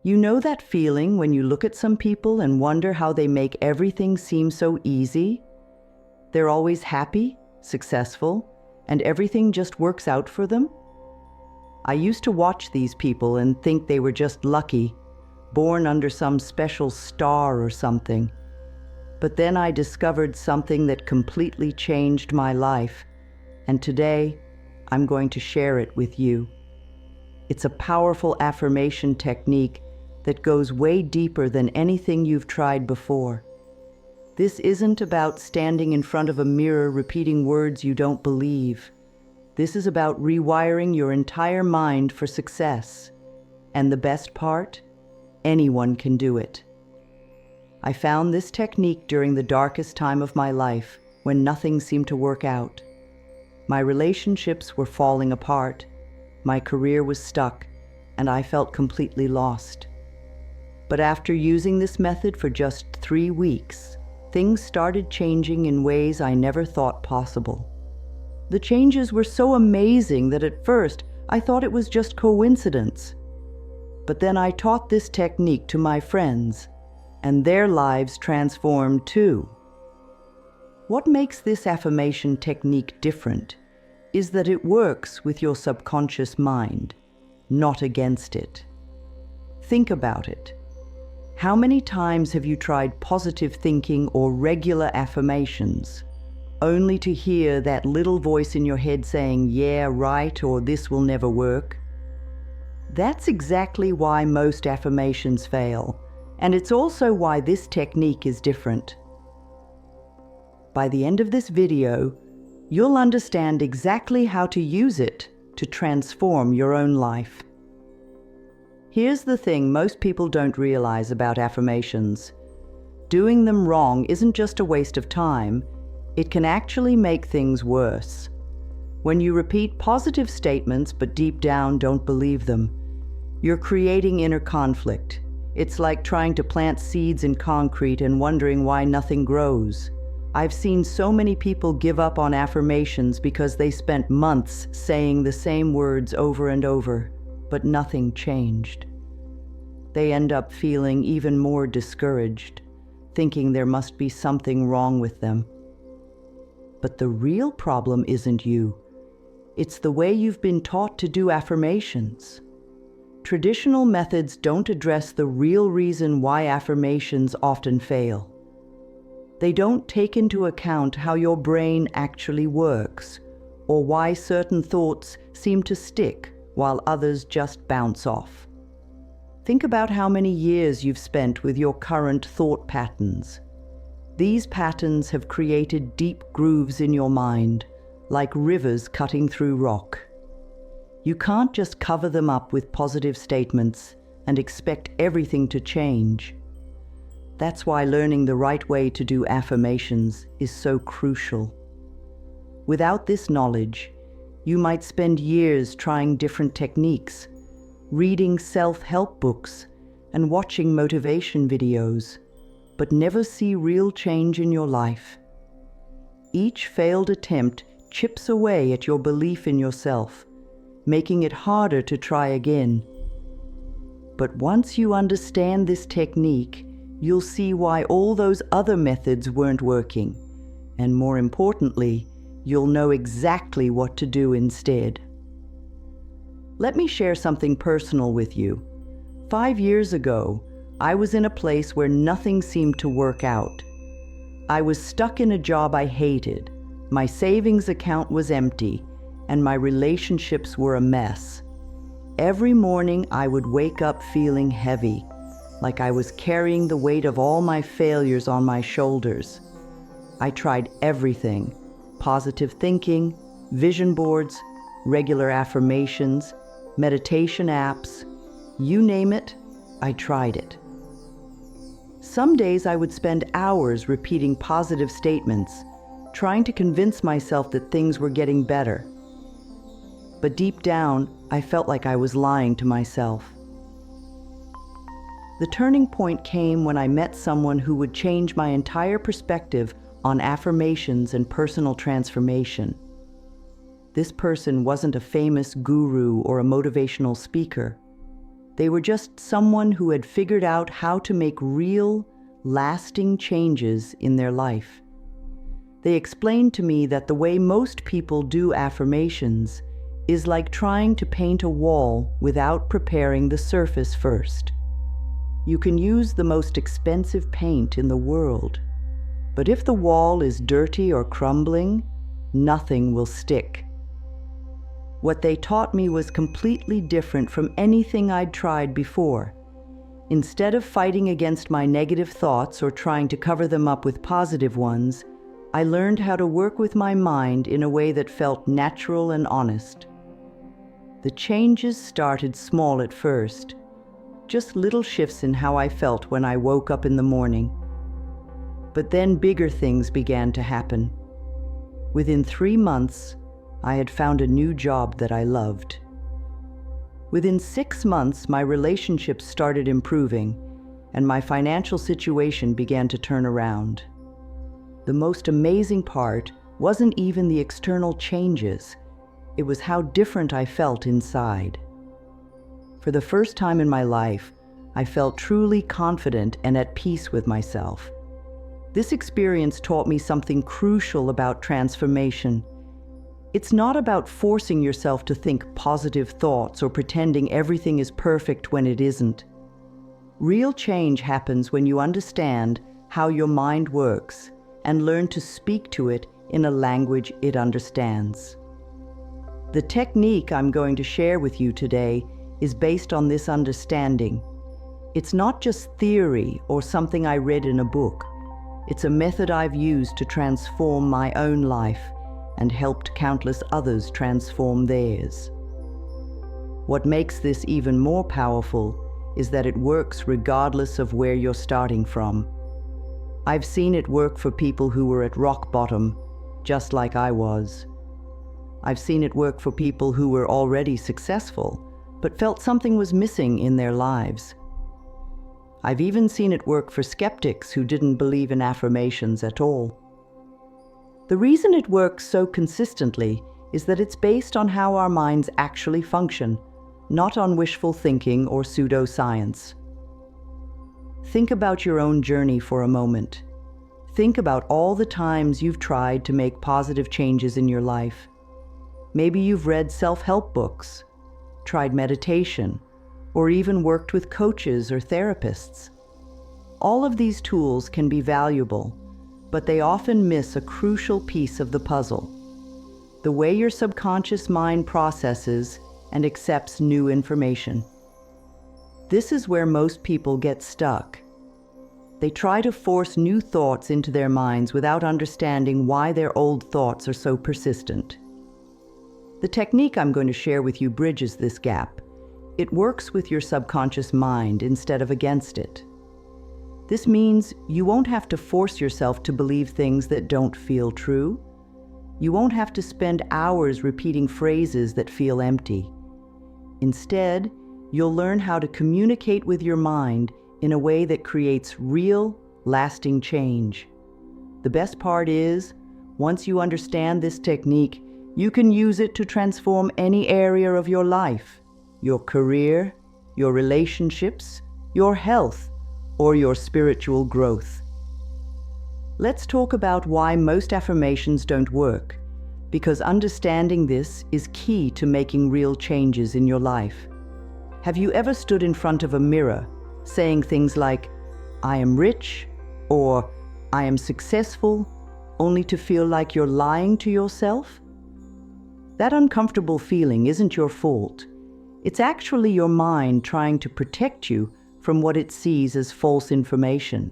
You know that feeling when you look at some people and wonder how they make everything seem so easy? They're always happy, successful, and everything just works out for them? I used to watch these people and think they were just lucky, born under some special star or something. But then I discovered something that completely changed my life, and today I'm going to share it with you. It's a powerful affirmation technique that goes way deeper than anything you've tried before. This isn't about standing in front of a mirror repeating words you don't believe. This is about rewiring your entire mind for success. And the best part? Anyone can do it. I found this technique during the darkest time of my life, when nothing seemed to work out. My relationships were falling apart, my career was stuck, and I felt completely lost. But after using this method for just 3 weeks, things started changing in ways I never thought possible. The changes were so amazing that at first I thought it was just coincidence. But then I taught this technique to my friends, and their lives transformed too. What makes this affirmation technique different is that it works with your subconscious mind, not against it. Think about it. How many times have you tried positive thinking or regular affirmations, only to hear that little voice in your head saying, "Yeah, right," or "this will never work"? That's exactly why most affirmations fail, and it's also why this technique is different. By the end of this video, you'll understand exactly how to use it to transform your own life. Here's the thing most people don't realize about affirmations. Doing them wrong isn't just a waste of time, it can actually make things worse. When you repeat positive statements but deep down don't believe them, you're creating inner conflict. It's like trying to plant seeds in concrete and wondering why nothing grows. I've seen so many people give up on affirmations because they spent months saying the same words over and over, but nothing changed. They end up feeling even more discouraged, thinking there must be something wrong with them. But the real problem isn't you. It's the way you've been taught to do affirmations. Traditional methods don't address the real reason why affirmations often fail. They don't take into account how your brain actually works, or why certain thoughts seem to stick while others just bounce off. Think about how many years you've spent with your current thought patterns. These patterns have created deep grooves in your mind, like rivers cutting through rock. You can't just cover them up with positive statements and expect everything to change. That's why learning the right way to do affirmations is so crucial. Without this knowledge, you might spend years trying different techniques, reading self-help books, and watching motivation videos, but never see real change in your life. Each failed attempt chips away at your belief in yourself, making it harder to try again. But once you understand this technique, you'll see why all those other methods weren't working, and more importantly, you'll know exactly what to do instead. Let me share something personal with you. 5 years ago, I was in a place where nothing seemed to work out. I was stuck in a job I hated, my savings account was empty, and my relationships were a mess. Every morning I would wake up feeling heavy, like I was carrying the weight of all my failures on my shoulders. I tried everything: positive thinking, vision boards, regular affirmations, meditation apps, you name it, I tried it. Some days I would spend hours repeating positive statements, trying to convince myself that things were getting better. But deep down, I felt like I was lying to myself. The turning point came when I met someone who would change my entire perspective on affirmations and personal transformation. This person wasn't a famous guru or a motivational speaker. They were just someone who had figured out how to make real, lasting changes in their life. They explained to me that the way most people do affirmations is like trying to paint a wall without preparing the surface first. You can use the most expensive paint in the world, but if the wall is dirty or crumbling, nothing will stick. What they taught me was completely different from anything I'd tried before. Instead of fighting against my negative thoughts or trying to cover them up with positive ones, I learned how to work with my mind in a way that felt natural and honest. The changes started small at first, just little shifts in how I felt when I woke up in the morning. But then bigger things began to happen. Within 3 months, I had found a new job that I loved. Within 6 months, my relationships started improving, and my financial situation began to turn around. The most amazing part wasn't even the external changes, it was how different I felt inside. For the first time in my life, I felt truly confident and at peace with myself. This experience taught me something crucial about transformation. It's not about forcing yourself to think positive thoughts or pretending everything is perfect when it isn't. Real change happens when you understand how your mind works and learn to speak to it in a language it understands. The technique I'm going to share with you today is based on this understanding. It's not just theory or something I read in a book. It's a method I've used to transform my own life and helped countless others transform theirs. What makes this even more powerful is that it works regardless of where you're starting from. I've seen it work for people who were at rock bottom, just like I was. I've seen it work for people who were already successful, but felt something was missing in their lives. I've even seen it work for skeptics who didn't believe in affirmations at all. The reason it works so consistently is that it's based on how our minds actually function, not on wishful thinking or pseudoscience. Think about your own journey for a moment. Think about all the times you've tried to make positive changes in your life. Maybe you've read self-help books, tried meditation, or even worked with coaches or therapists. All of these tools can be valuable, but they often miss a crucial piece of the puzzle: the way your subconscious mind processes and accepts new information. This is where most people get stuck. They try to force new thoughts into their minds without understanding why their old thoughts are so persistent. The technique I'm going to share with you bridges this gap. It works with your subconscious mind instead of against it. This means you won't have to force yourself to believe things that don't feel true. You won't have to spend hours repeating phrases that feel empty. Instead, you'll learn how to communicate with your mind in a way that creates real, lasting change. The best part is, once you understand this technique, you can use it to transform any area of your life: your career, your relationships, your health, or your spiritual growth. Let's talk about why most affirmations don't work, because understanding this is key to making real changes in your life. Have you ever stood in front of a mirror saying things like, "I am rich," or "I am successful," only to feel like you're lying to yourself? That uncomfortable feeling isn't your fault. It's actually your mind trying to protect you from what it sees as false information.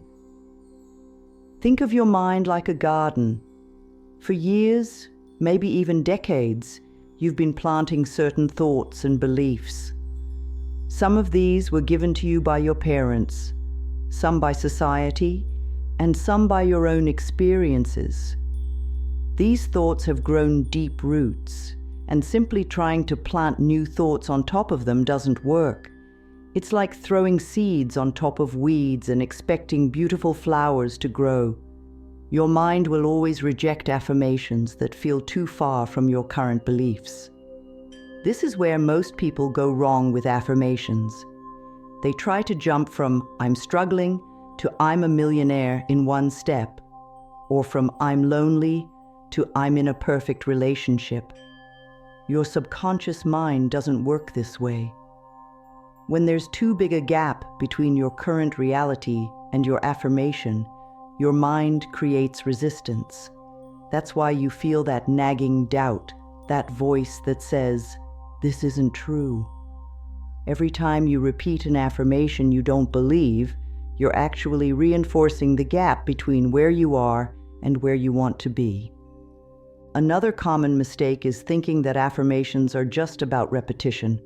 Think of your mind like a garden. For years, maybe even decades, you've been planting certain thoughts and beliefs. Some of these were given to you by your parents, some by society, and some by your own experiences. These thoughts have grown deep roots, and simply trying to plant new thoughts on top of them doesn't work. It's like throwing seeds on top of weeds and expecting beautiful flowers to grow. Your mind will always reject affirmations that feel too far from your current beliefs. This is where most people go wrong with affirmations. They try to jump from "I'm struggling" to "I'm a millionaire" in one step, or from "I'm lonely" to "I'm in a perfect relationship." Your subconscious mind doesn't work this way. When there's too big a gap between your current reality and your affirmation, your mind creates resistance. That's why you feel that nagging doubt, that voice that says, "This isn't true." Every time you repeat an affirmation you don't believe, you're actually reinforcing the gap between where you are and where you want to be. Another common mistake is thinking that affirmations are just about repetition.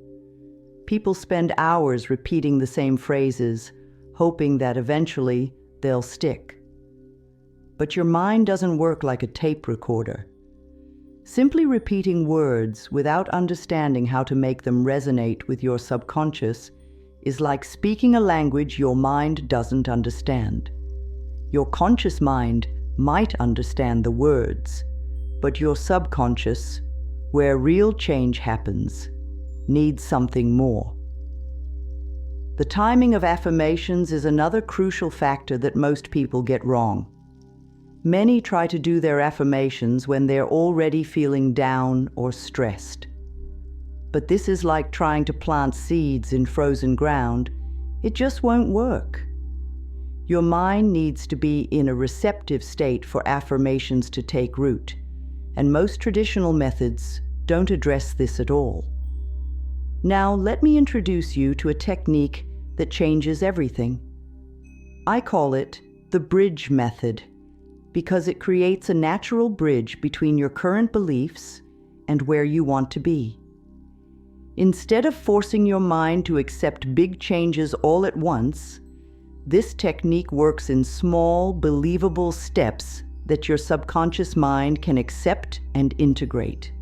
People spend hours repeating the same phrases, hoping that eventually they'll stick. But your mind doesn't work like a tape recorder. Simply repeating words without understanding how to make them resonate with your subconscious is like speaking a language your mind doesn't understand. Your conscious mind might understand the words, but your subconscious, where real change happens, needs something more. The timing of affirmations is another crucial factor that most people get wrong. Many try to do their affirmations when they're already feeling down or stressed. But this is like trying to plant seeds in frozen ground. It just won't work. Your mind needs to be in a receptive state for affirmations to take root, and most traditional methods don't address this at all. Now, let me introduce you to a technique that changes everything. I call it the bridge method, because it creates a natural bridge between your current beliefs and where you want to be. Instead of forcing your mind to accept big changes all at once, this technique works in small, believable steps that your subconscious mind can accept and integrate.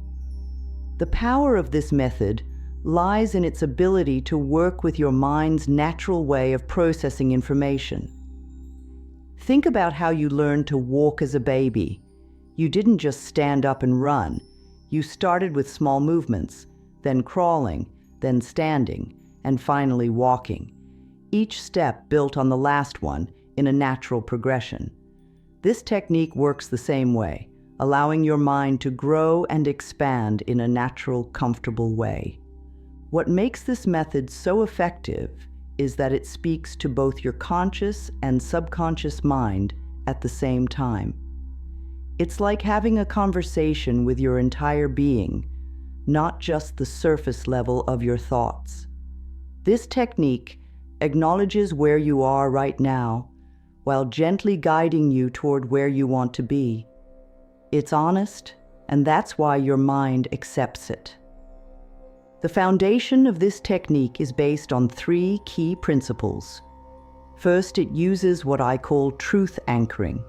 The power of this method lies in its ability to work with your mind's natural way of processing information. Think about how you learned to walk as a baby. You didn't just stand up and run. You started with small movements, then crawling, then standing, and finally walking. Each step built on the last one in a natural progression. This technique works the same way, allowing your mind to grow and expand in a natural, comfortable way. What makes this method so effective is that it speaks to both your conscious and subconscious mind at the same time. It's like having a conversation with your entire being, not just the surface level of your thoughts. This technique acknowledges where you are right now, while gently guiding you toward where you want to be. It's honest, and that's why your mind accepts it. The foundation of this technique is based on 3 key principles. First, it uses what I call truth anchoring,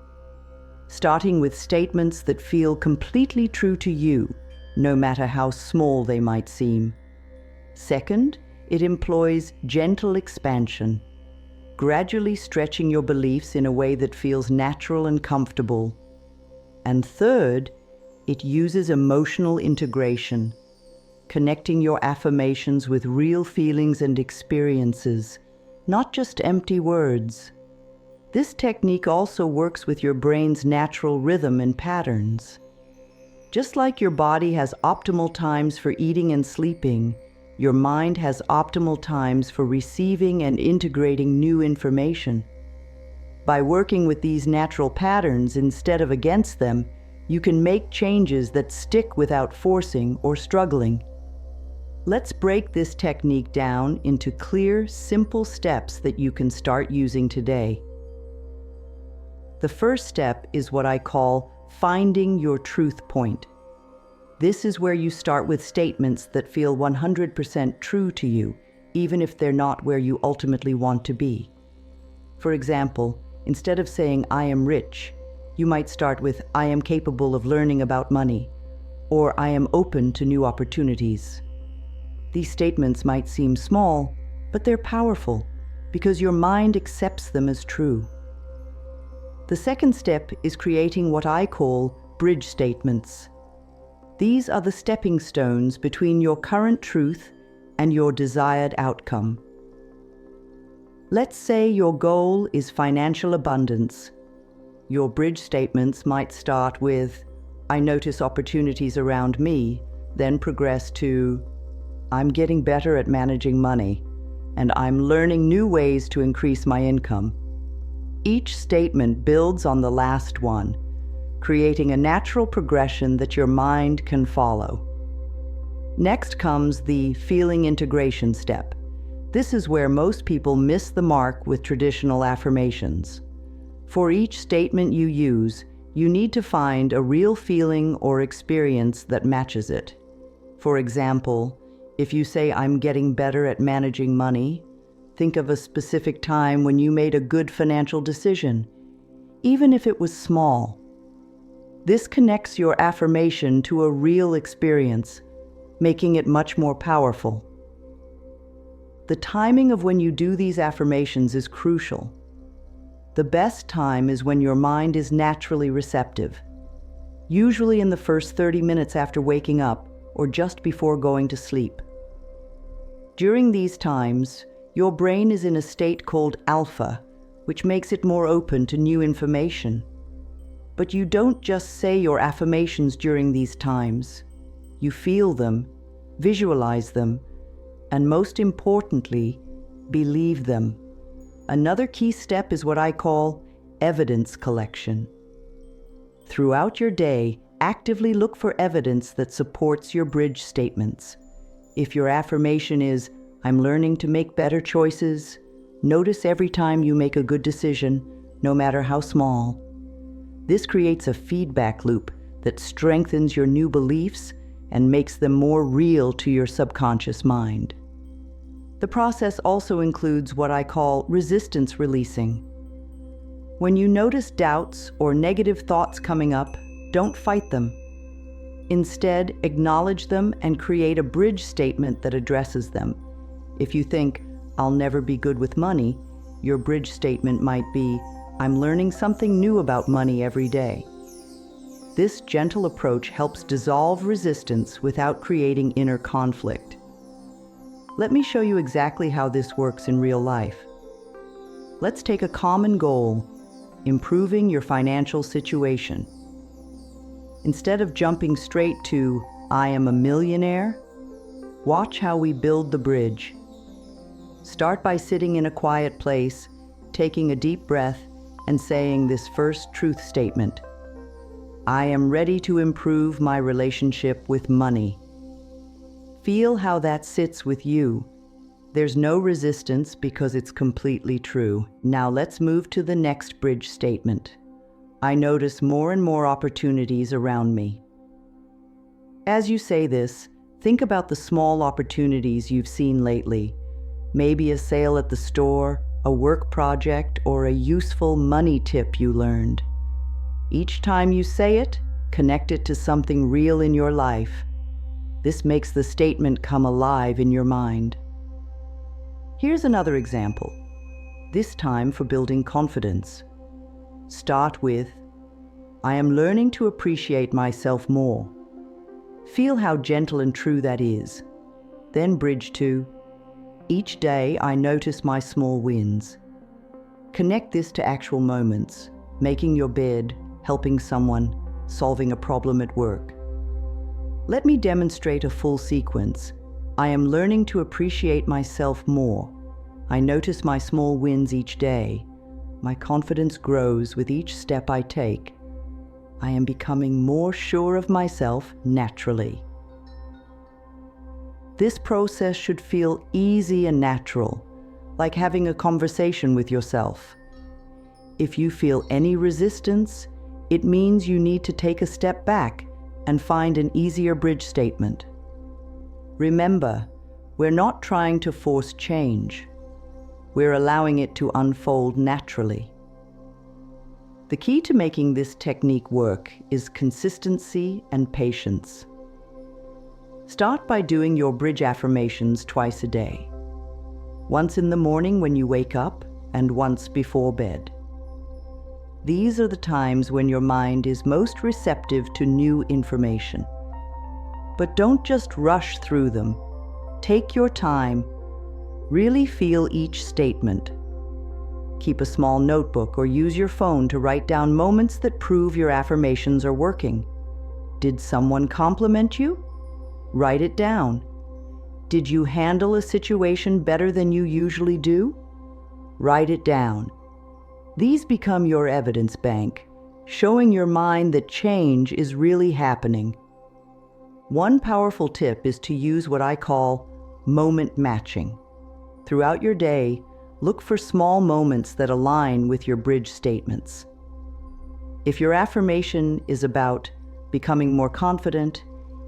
starting with statements that feel completely true to you, no matter how small they might seem. Second, it employs gentle expansion, gradually stretching your beliefs in a way that feels natural and comfortable. And third, it uses emotional integration, connecting your affirmations with real feelings and experiences, not just empty words. This technique also works with your brain's natural rhythm and patterns. Just like your body has optimal times for eating and sleeping, your mind has optimal times for receiving and integrating new information. By working with these natural patterns instead of against them, you can make changes that stick without forcing or struggling. Let's break this technique down into clear, simple steps that you can start using today. The first step is what I call finding your truth point. This is where you start with statements that feel 100% true to you, even if they're not where you ultimately want to be. For example, instead of saying, "I am rich," you might start with, "I am capable of learning about money," or "I am open to new opportunities." These statements might seem small, but they're powerful because your mind accepts them as true. The second step is creating what I call bridge statements. These are the stepping stones between your current truth and your desired outcome. Let's say your goal is financial abundance. Your bridge statements might start with, I notice opportunities around me, then progress to, I'm getting better at managing money, and I'm learning new ways to increase my income. Each statement builds on the last one, creating a natural progression that your mind can follow. Next comes the feeling integration step. This is where most people miss the mark with traditional affirmations. For each statement you use, you need to find a real feeling or experience that matches it. For example, if you say, I'm getting better at managing money, think of a specific time when you made a good financial decision, even if it was small. This connects your affirmation to a real experience, making it much more powerful. The timing of when you do these affirmations is crucial. The best time is when your mind is naturally receptive, usually in the first 30 minutes after waking up or just before going to sleep. During these times, your brain is in a state called alpha, which makes it more open to new information. But you don't just say your affirmations during these times. You feel them, visualize them, and most importantly, believe them. Another key step is what I call evidence collection. Throughout your day, actively look for evidence that supports your bridge statements. If your affirmation is, I'm learning to make better choices, notice every time you make a good decision, no matter how small. This creates a feedback loop that strengthens your new beliefs and makes them more real to your subconscious mind. The process also includes what I call resistance releasing. When you notice doubts or negative thoughts coming up, don't fight them. Instead, acknowledge them and create a bridge statement that addresses them. If you think, I'll never be good with money, your bridge statement might be, I'm learning something new about money every day. This gentle approach helps dissolve resistance without creating inner conflict. Let me show you exactly how this works in real life. Let's take a common goal, improving your financial situation. Instead of jumping straight to, I am a millionaire, watch how we build the bridge. Start by sitting in a quiet place, taking a deep breath, and saying this first truth statement. I am ready to improve my relationship with money. Feel how that sits with you. There's no resistance because it's completely true. Now let's move to the next bridge statement. I notice more and more opportunities around me. As you say this, think about the small opportunities you've seen lately. Maybe a sale at the store, a work project, or a useful money tip you learned. Each time you say it, connect it to something real in your life. This makes the statement come alive in your mind. Here's another example, this time for building confidence. Start with, I am learning to appreciate myself more. Feel how gentle and true that is. Then bridge to, each day I notice my small wins. Connect this to actual moments, making your bed, helping someone, solving a problem at work. Let me demonstrate a full sequence. I am learning to appreciate myself more. I notice my small wins each day. My confidence grows with each step I take. I am becoming more sure of myself naturally. This process should feel easy and natural, like having a conversation with yourself. If you feel any resistance, it means you need to take a step back and find an easier bridge statement. Remember, we're not trying to force change. We're allowing it to unfold naturally. The key to making this technique work is consistency and patience. Start by doing your bridge affirmations twice a day. Once in the morning when you wake up and once before bed. These are the times when your mind is most receptive to new information. But don't just rush through them. Take your time. Really feel each statement. Keep a small notebook or use your phone to write down moments that prove your affirmations are working. Did someone compliment you? Write it down. Did you handle a situation better than you usually do? Write it down. These become your evidence bank, showing your mind that change is really happening. One powerful tip is to use what I call moment matching. Throughout your day, look for small moments that align with your bridge statements. If your affirmation is about becoming more confident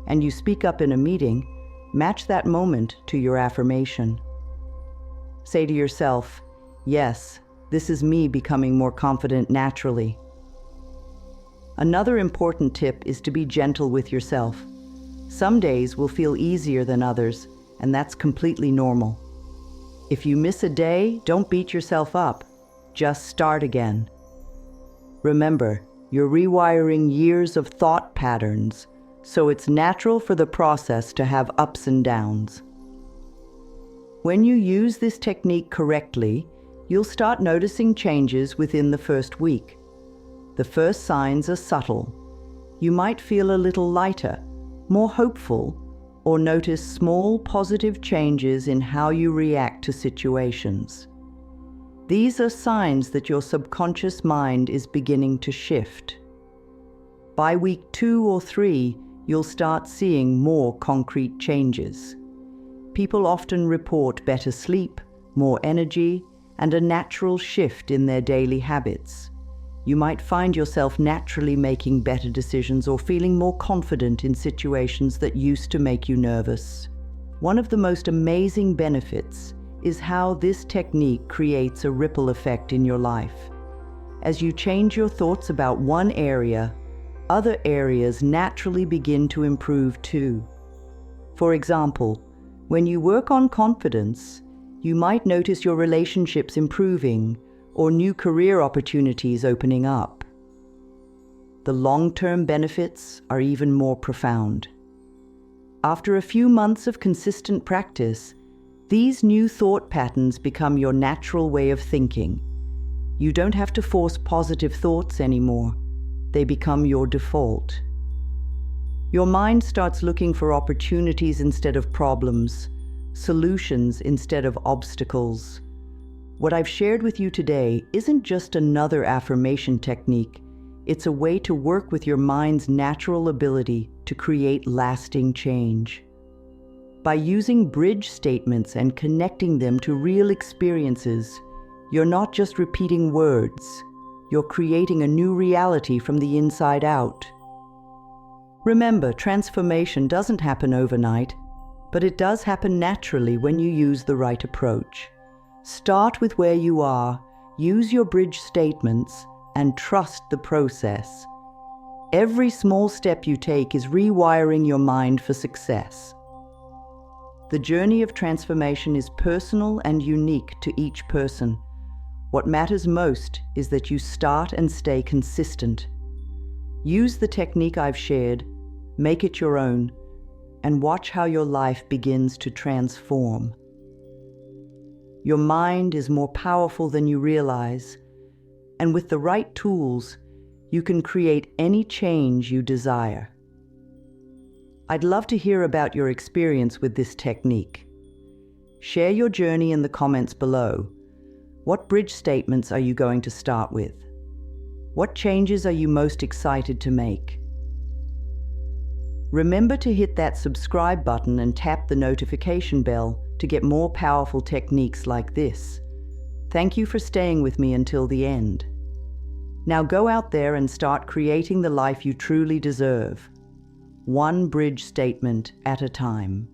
and you speak up in a meeting, match that moment to your affirmation. Say to yourself, "Yes, this is me becoming more confident naturally." Another important tip is to be gentle with yourself. Some days will feel easier than others, and that's completely normal. If you miss a day, don't beat yourself up. Just start again. Remember, you're rewiring years of thought patterns, so it's natural for the process to have ups and downs. When you use this technique correctly, you'll start noticing changes within the first week. The first signs are subtle. You might feel a little lighter, more hopeful, or notice small positive changes in how you react to situations. These are signs that your subconscious mind is beginning to shift. By week 2 or 3, you'll start seeing more concrete changes. People often report better sleep, more energy, and a natural shift in their daily habits. You might find yourself naturally making better decisions or feeling more confident in situations that used to make you nervous. One of the most amazing benefits is how this technique creates a ripple effect in your life. As you change your thoughts about one area, other areas naturally begin to improve too. For example, when you work on confidence, you might notice your relationships improving or new career opportunities opening up. The long-term benefits are even more profound. After a few months of consistent practice, these new thought patterns become your natural way of thinking. You don't have to force positive thoughts anymore. They become your default. Your mind starts looking for opportunities instead of problems, solutions instead of obstacles. What I've shared with you today isn't just another affirmation technique. It's a way to work with your mind's natural ability to create lasting change. By using bridge statements and connecting them to real experiences, you're not just repeating words, you're creating a new reality from the inside out. Remember, transformation doesn't happen overnight, but it does happen naturally when you use the right approach. Start with where you are, use your bridge statements, and trust the process. Every small step you take is rewiring your mind for success. The journey of transformation is personal and unique to each person. What matters most is that you start and stay consistent. Use the technique I've shared, make it your own, and watch how your life begins to transform. Your mind is more powerful than you realize, and with the right tools, you can create any change you desire. I'd love to hear about your experience with this technique. Share your journey in the comments below. What bridge statements are you going to start with? What changes are you most excited to make? Remember to hit that subscribe button and tap the notification bell to get more powerful techniques like this. Thank you for staying with me until the end. Now go out there and start creating the life you truly deserve, one bridge statement at a time.